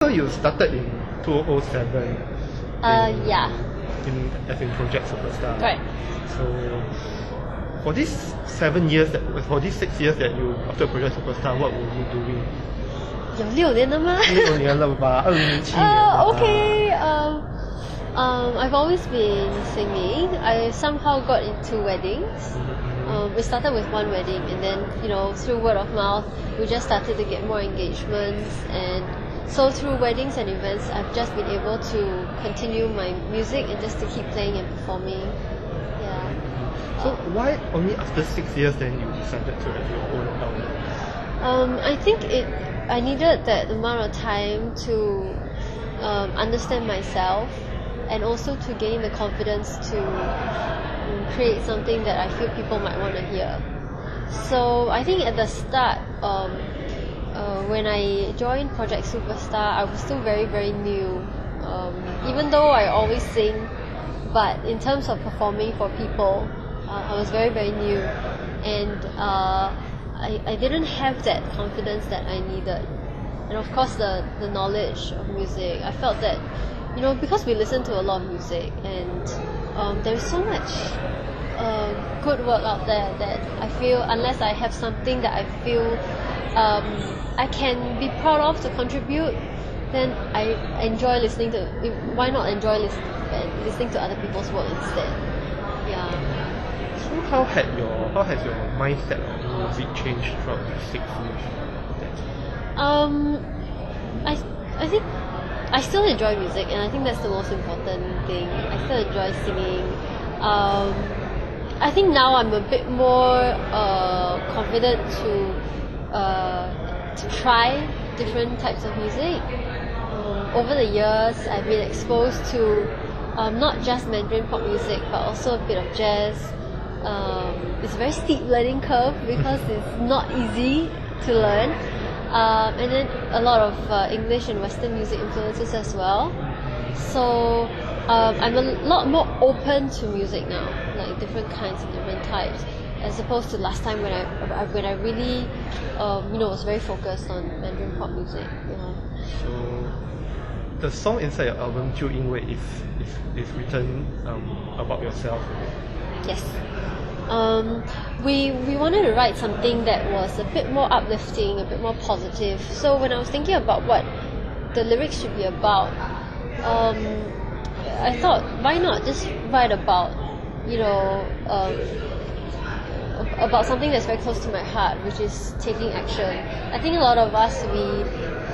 So you started in 2007. Yeah. As in Project Superstar. Right. So for these 6 years that you after Project Superstar, what were you doing? 有6年了吗？ 6年了吧，2007年。Okay. I've always been singing. I somehow got into weddings. We started with one wedding, and then through word of mouth, we just started to get more engagements, and so through weddings and events, I've just been able to continue my music and just to keep playing and performing. Yeah. So why only after 6 years then you decided to have your own album? I think I needed that amount of time to understand myself, and also to gain the confidence to create something that I feel people might want to hear. So I think at the start, when I joined Project Superstar, I was still very, very new. Even though I always sing, but in terms of performing for people, I was very, very new, and I didn't have that confidence that I needed. And of course the knowledge of music. I felt that, because we listen to a lot of music, and there's so much good work out there that I feel unless I have something that I feel I can be proud of to contribute, then I enjoy listening to. Why not enjoy listening to other people's work instead? Yeah. So how has your mindset on music changed throughout the 6 years? I think I still enjoy music, and I think that's the most important thing. I still enjoy singing. I think now I'm a bit more confident to try different types of music. Over the years, I've been exposed to not just Mandarin pop music, but also a bit of jazz. It's a very steep learning curve because it's not easy to learn. And then a lot of English and Western music influences as well. So I'm a lot more open to music now, like different kinds and different types, as opposed to last time when I really was very focused on Mandarin pop music. So the song inside your album 就因为 is written about yourself. Yes. We wanted to write something that was a bit more uplifting, a bit more positive. So when I was thinking about what the lyrics should be about, I thought, why not just write about about something that's very close to my heart, which is taking action. I think a lot of us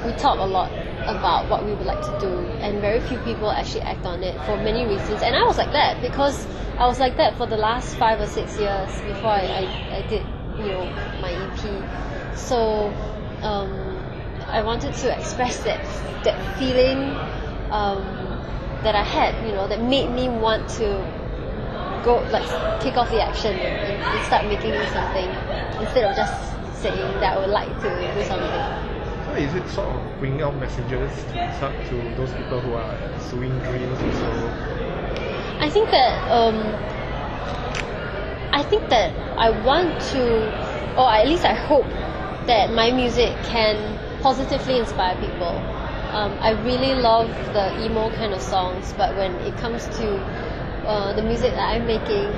we talk a lot about what we would like to do, and very few people actually act on it for many reasons. And I was like that because I was like that for the last 5 or 6 years before I did my EP. So I wanted to express that feeling that I had, that made me want to go kick off the action and start making something instead of just saying that I would like to do something. So is it sort of bringing out messages to those people who are pursuing dreams also? I think that I want to, or at least I hope that my music can positively inspire people. I really love the emo kind of songs, but when it comes to the music that I'm making,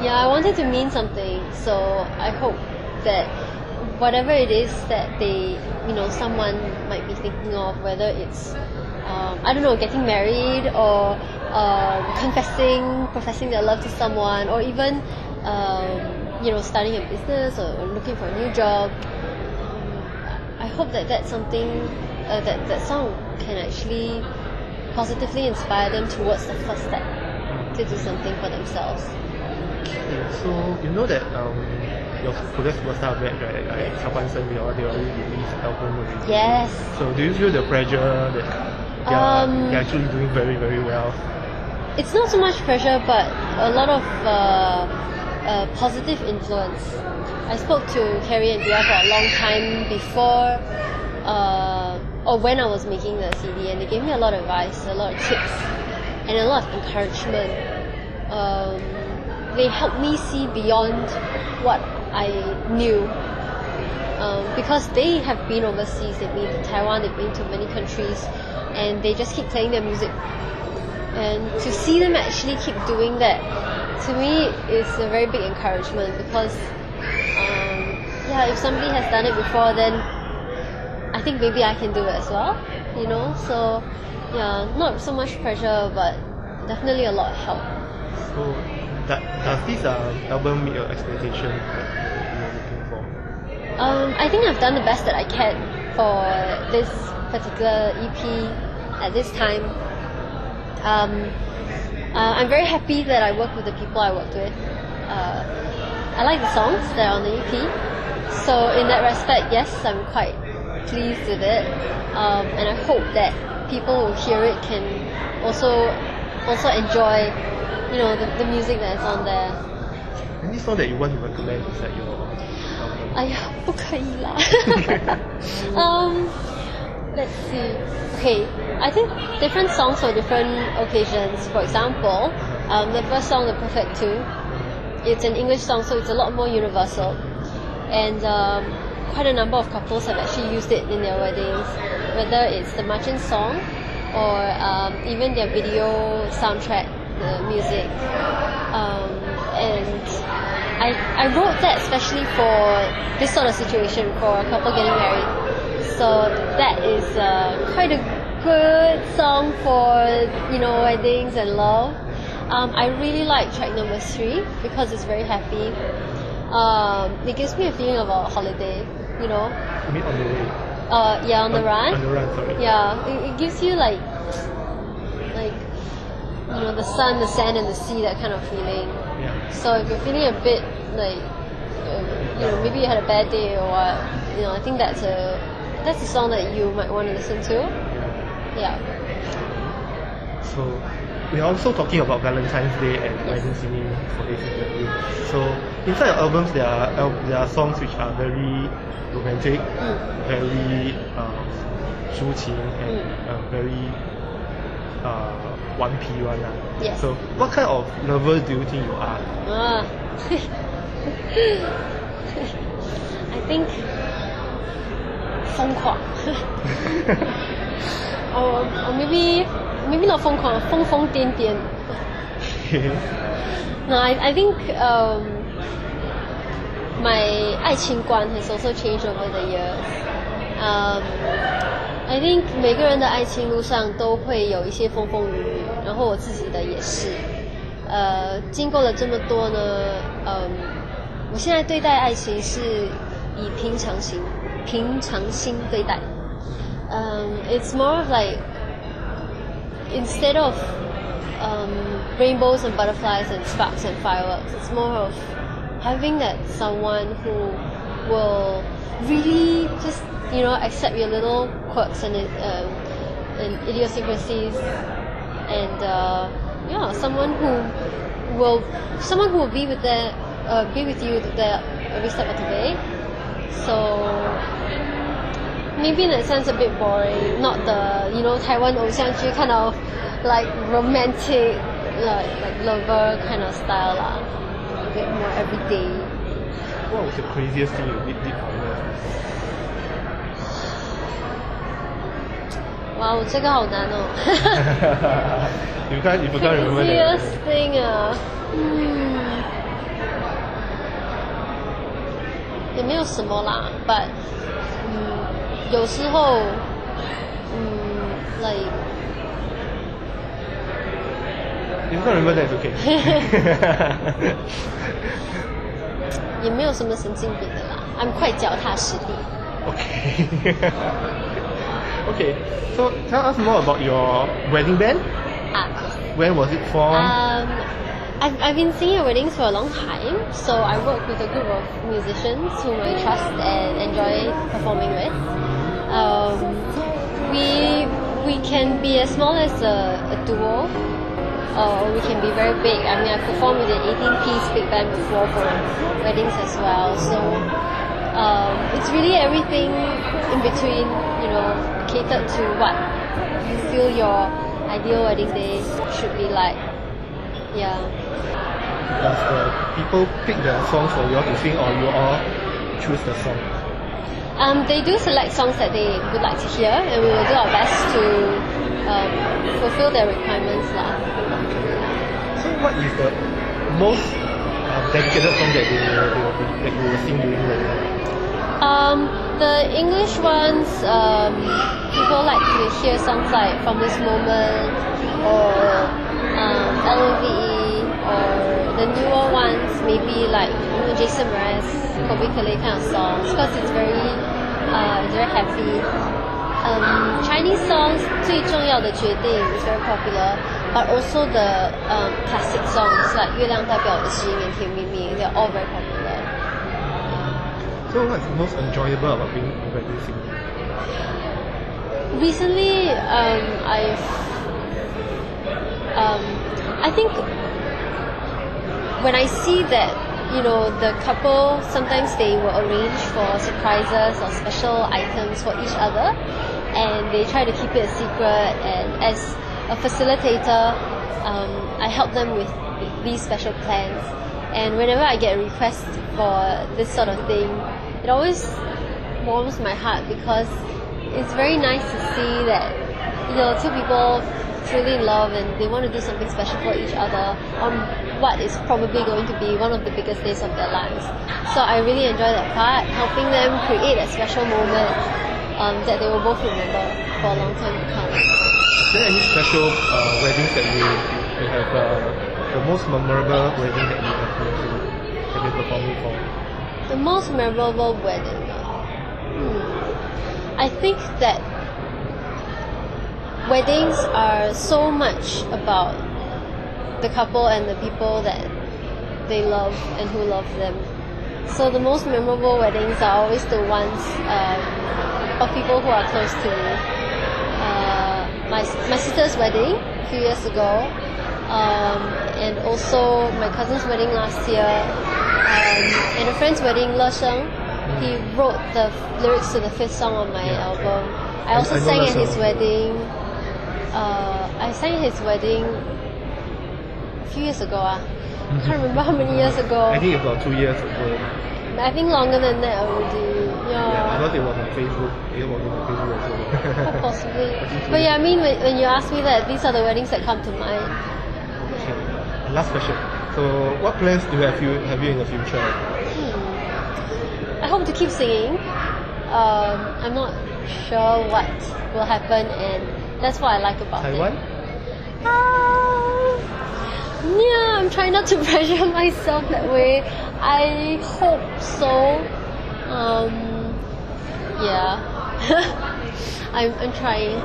I want it to mean something. So I hope that whatever it is that someone might be thinking of, whether it's getting married or professing their love to someone, or even starting a business or looking for a new job, I hope that that's something that song can actually positively inspire them towards the first step to do something for themselves. Okay, so that your Project Superstar batch, right? Like they already released album already. Yes. So do you feel the pressure that they're actually doing very, very well? It's not so much pressure, but a lot of positive influence. I spoke to Carrie and Dia for a long time before, or when I was making the CD, and they gave me a lot of advice, a lot of tips, and a lot of encouragement. They helped me see beyond what I knew because they have been overseas, they've been to Taiwan, they've been to many countries, and they just keep playing their music. And to see them actually keep doing that, to me, is a very big encouragement because, if somebody has done it before, then I think maybe I can do it as well, you know? So, not so much pressure, but definitely a lot of help. So, does this album meet your expectation that you were looking for? I think I've done the best that I can for this particular EP at this time. I'm very happy that I work with the people I worked with. I like the songs that are on the EP. So in that respect, yes, I'm quite pleased with it. And I hope that people who hear it can also enjoy, the music that is on there. Any song that you want to recommend inside your album? 哎呀，不可以啦。Let's see. Okay, I think different songs for different occasions. For example, the first song, The Perfect Two, it's an English song, so it's a lot more universal. And quite a number of couples have actually used it in their weddings, whether it's the marching song or even their video soundtrack, the music. And I wrote that especially for this sort of situation, for a couple getting married. So that is quite a good song for, weddings and love. I really like track number 3 because it's very happy. It gives me a feeling of a holiday, You mean On the Way? On the run. On the Run, sorry. Yeah, it gives you like the sun, the sand, and the sea, that kind of feeling. Yeah. So if you're feeling a bit like, maybe you had a bad day or what, I think that's a song that you might want to listen to. Yeah. So we are also talking about Valentine's Day and wedding singing for this interview. So inside your albums, there are songs which are very romantic, very 抒情 and very 顽皮 one. Yes. So what kind of lover do you think you are? I think 疯狂 or maybe not 疯狂，疯疯癫癫。No, I think my 爱情观 has also changed over the years. I think 每个人的爱情路上都会有一些风风雨雨，然后我自己的也是。经过了这么多呢，我现在对待爱情是以平常心对待。It's more of like, instead of rainbows and butterflies and sparks and fireworks, it's more of having that someone who will really just accept your little quirks and idiosyncrasies, and someone who will be with you there every step of the way. So maybe in that sense a bit boring, not the Taiwan 偶像剧 kind of like romantic like lover kind of style lah. A bit more everyday. What was the craziest thing you did for love? 哇，这个好难哦。You can't remember that. Craziest thing 也没有什么啦 ，but 有时候like You can't remember that, it's okay. 也没有什么神经病的啦 ，I'm quite 脚踏实地。Okay. Okay, so tell us more about your wedding band. When was it formed? I've been singing at weddings for a long time, so I work with a group of musicians whom I trust and enjoy performing with. We can be as small as a duo, or we can be very big. I mean, I've performed with an 18-piece big band before for weddings as well. So it's really everything in between, catered to what you feel your ideal wedding day should be like. Yeah. Does the people pick the songs for you all to sing, or you all choose the song? They do select songs that they would like to hear, and we will do our best to fulfill their requirements lah. So what is the most dedicated song that you will sing during wedding? The English ones, people like to hear songs like From This Moment or LOVE, or the newer ones maybe like Jason Mraz, Kobe Calais kind of songs, because it's very happy. Chinese songs 最重要的决定 is very popular, but also the classic songs like 月亮代表我的心 and 甜蜜蜜, they're all very popular. So what's most enjoyable about being a wedding singer? Recently, I think when I see that, you know, the couple, sometimes they will arrange for surprises or special items for each other, and they try to keep it a secret, and as a facilitator, I help them with these special plans. And whenever I get a request for this sort of thing, it always warms my heart, because it's very nice to see that, you know, two people truly in love and they want to do something special for each other on what is probably going to be one of the biggest days of their lives. So I really enjoy that part, helping them create a special moment that they will both remember for a long time to come. Is there any special weddings that you have, the most memorable wedding that you have been performing for? The most memorable wedding? I think that weddings are so much about the couple and the people that they love and who love them. So the most memorable weddings are always the ones of people who are close to me. My sister's wedding a few years ago, and also my cousin's wedding last year, and a friend's wedding, Le Sheng. He wrote the lyrics to the 5th song on my album. I also sang at his wedding. I sang at his wedding a few years ago. I can't remember how many years ago. I think about 2 years ago. I think longer than that already. I thought it was on Facebook. It was on Facebook also. Possibly. But yeah, I mean, when you ask me that, these are the weddings that come to mind. Okay. Last question. So, what plans do you have you in the future? I hope to keep singing. I'm not sure what will happen, and that's what I like about Taiwan? it. Yeah, I'm trying not to pressure myself that way. I hope so. Yeah. I'm trying.